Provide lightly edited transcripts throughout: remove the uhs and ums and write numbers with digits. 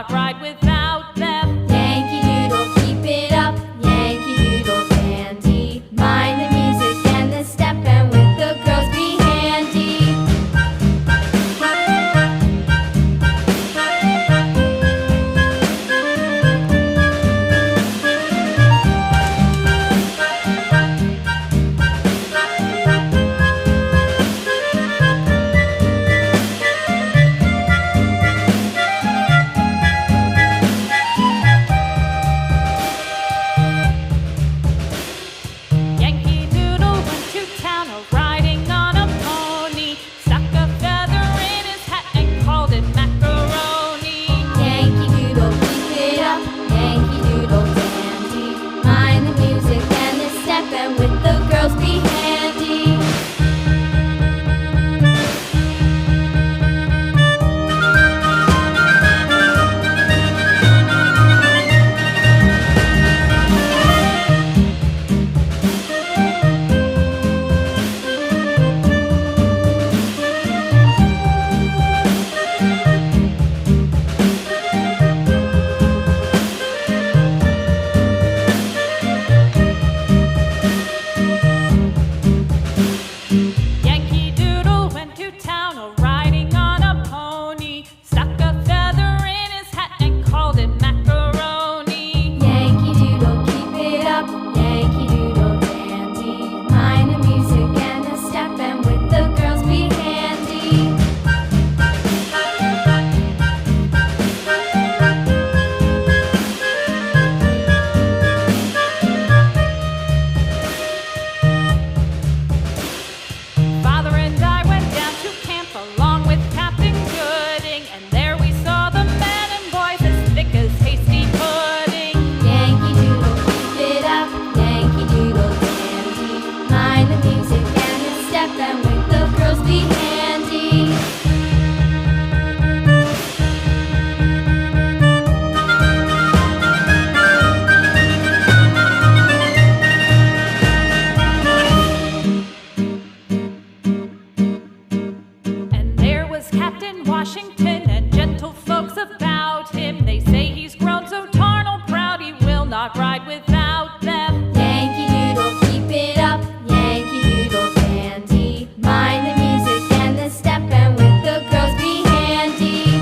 not ride without them. Yankee Doodle, keep it up, Yankee Doodle dandy. Mind the music and the step, and with the girls be handy. Yankee Doodle went to town riding on a pony, stuck a feather in his hat and called it macaroni. Yankee Doodle, keep it up, Yankee Doodle dandy. Mind the music and the step, and with the girls be handy. Yankee Doodle went to town riding on a pony, stuck a feather in his hat and called it macaroni. Yankee Doodle, keep it up, Yankee Doodle dandy. Mind the music and the step, and with the girls be handy. Father and I went down to camp along with Captain Gooding, and there we saw the men and boys as thick as hasty pudding. Yankee Doodle, keep it up, Yankee Doodle dandy. Mind the music and the step, and with the girls be handy. And there was Captain Washington and gentle folks about him. They say he's grown so tarnal proud he will not ride without them. Yankee Doodle, keep it up, Yankee Doodle dandy. Mind the music and the step, and with the girls be handy.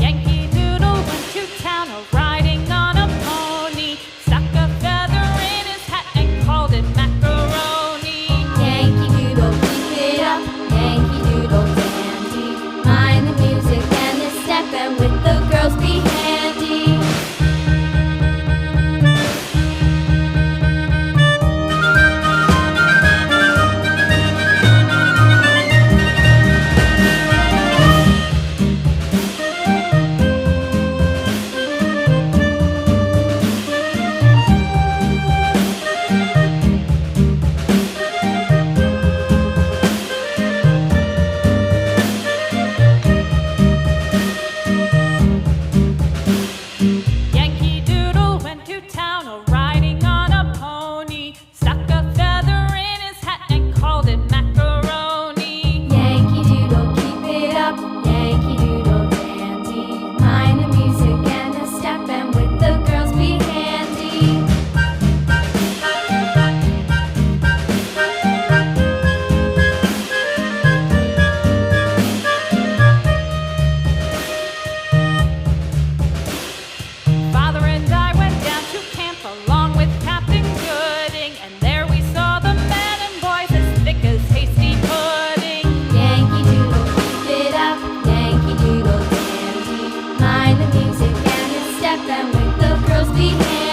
Yankee Doodle went to town riding on a pony, stuck a feather in his hat and called it macaroni. Yankee Doodle, keep it up, Yankee Doodle dandy. Mind the music and the step, and with the girls be handy. Yankee Doodle went to town riding on a pony, stuck a feather in his hat and called it macaroni. Yankee Doodle, keep it up, Yankee Doodle dandy. Mind the music and the step, and with the girls be handy. Father and I went down to camp along with Captain Gooding, and there we saw the men and boys as thick as hasty pudding. Yankee Doodle, keep it up, Yankee Doodle dandy. Mind the music and the step, and with the girls be handy.